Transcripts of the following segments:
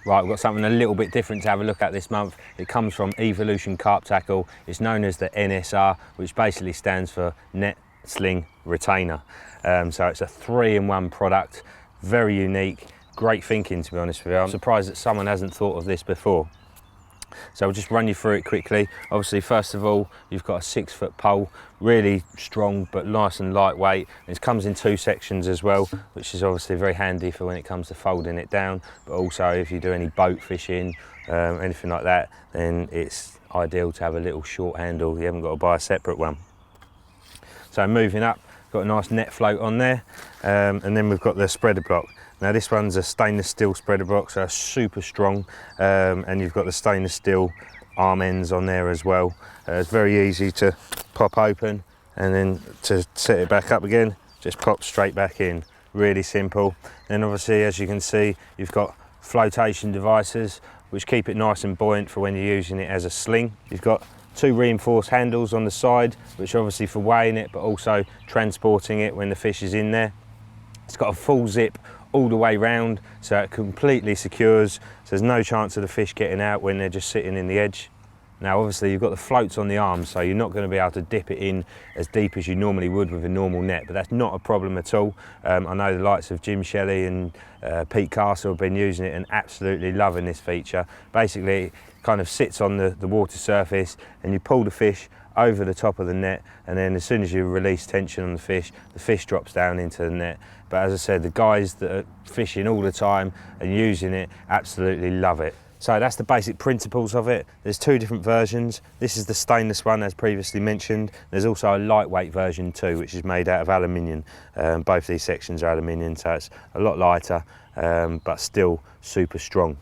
Right, we've got something a little bit different to have a look at this month. It comes from Evolution Carp Tackle. It's known as the NSR, which basically stands for Net Sling Retainer. So it's a 3-in-1 product, very unique, great thinking, to be honest with you. I'm surprised that someone hasn't thought of this before. So I'll just run you through it quickly. Obviously, first of all, you've got a 6-foot pole, really strong but nice and lightweight. It comes in 2 sections as well, which is obviously very handy for when it comes to folding it down, but also if you do any boat fishing, anything like that, then it's ideal to have a little short handle. You haven't got to buy a separate one. So moving up, got a nice net float on there, and then we've got the spreader block. Now this one's a stainless steel spreader block, so it's super strong, and you've got the stainless steel arm ends on there as well. It's very easy to pop open, and then to set it back up again, just pop straight back in. Really simple. Then obviously, as you can see, you've got flotation devices which keep it nice and buoyant for when you're using it as a sling. You've got 2 reinforced handles on the side, which are obviously for weighing it, but also transporting it when the fish is in there. It's got a full zip all the way round, so it completely secures, so there's no chance of the fish getting out when they're just sitting in the edge. Now obviously you've got the floats on the arms, so you're not going to be able to dip it in as deep as you normally would with a normal net, but that's not a problem at all. I know the likes of Jim Shelley and Pete Castle have been using it and absolutely loving this feature. Basically it kind of sits on the water surface, and you pull the fish over the top of the net, and then as soon as you release tension on the fish drops down into the net. But as I said, the guys that are fishing all the time and using it absolutely love it. So that's the basic principles of it. There's 2 different versions. This is the stainless one, as previously mentioned. There's also a lightweight version too, which is made out of aluminium. Both these sections are aluminium, so it's a lot lighter, but still super strong.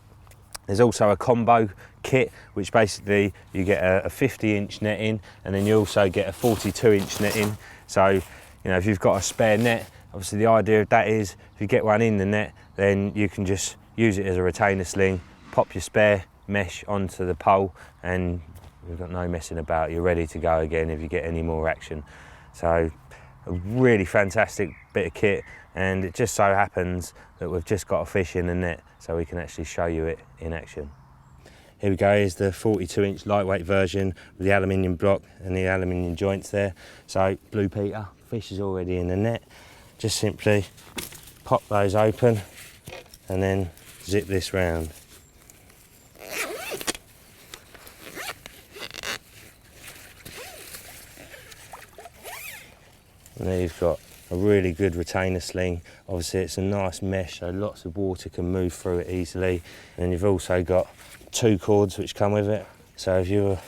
There's also a combo kit, which basically you get a 50-inch net in, and then you also get a 42-inch net in. So, you know, if you've got a spare net, obviously the idea of that is if you get one in the net, then you can just use it as a retainer sling, pop your spare mesh onto the pole, and you've got no messing about. You're ready to go again if you get any more action. So a really fantastic bit of kit, and it just so happens that we've just got a fish in the net, so we can actually show you it in action. Here we go, here's the 42-inch lightweight version with the aluminium block and the aluminium joints there. So Blue Peter, fish is already in the net. Just simply pop those open and then zip this round. And there you've got a really good retainer sling. Obviously it's a nice mesh, so lots of water can move through it easily. And you've also got 2 cords which come with it. So if you're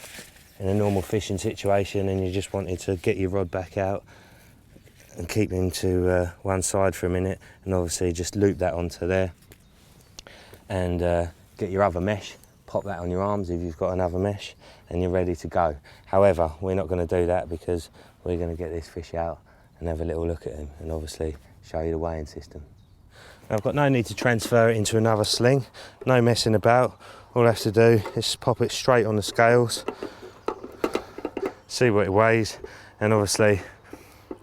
in a normal fishing situation and you just wanted to get your rod back out and keep him to one side for a minute, and obviously just loop that onto there and get your other mesh, pop that on your arms if you've got another mesh, and you're ready to go. However, we're not going to do that because we're going to get this fish out and have a little look at him and obviously show you the weighing system. Now, I've got no need to transfer it into another sling, no messing about. All I have to do is pop it straight on the scales, see what it weighs, and obviously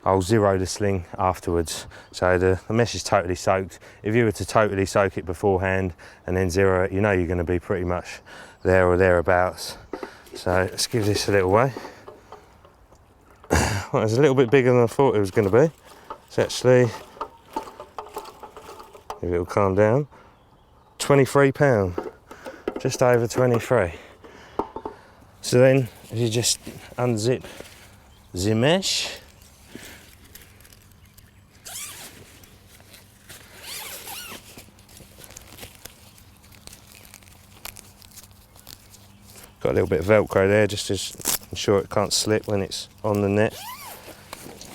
I'll zero the sling afterwards. So the mesh is totally soaked. If you were to totally soak it beforehand and then zero it, you know you're going to be pretty much there or thereabouts. So let's give this a little weigh. Well, it's a little bit bigger than I thought it was going to be. It's actually, if it'll calm down, 23 pounds, just over 23. So then if you just unzip the mesh, got a little bit of Velcro there just to ensure it can't slip when it's on the net.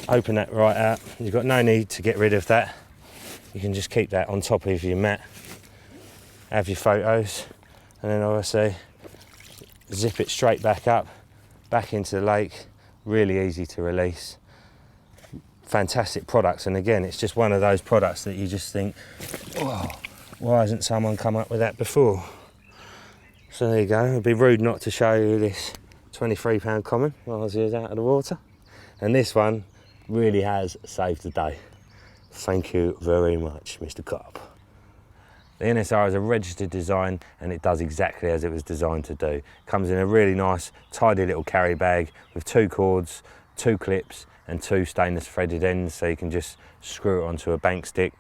Open that right out. You've got no need to get rid of that. You can just keep that on top of your mat. Have your photos, and then obviously zip it straight back up, back into the lake. Really easy to release. Fantastic products, and again, it's just one of those products that you just think, whoa, why hasn't someone come up with that before? So there you go. It'd be rude not to show you this 23 pound common while I was out of the water. And this one really has saved the day. Thank you very much, Mr. Carp. The NSR is a registered design and it does exactly as it was designed to do. Comes in a really nice, tidy little carry bag with 2 cords, 2 clips and 2 stainless threaded ends, so you can just screw it onto a bank stick.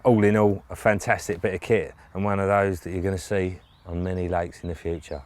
All in all, a fantastic bit of kit and one of those that you're going to see on many lakes in the future.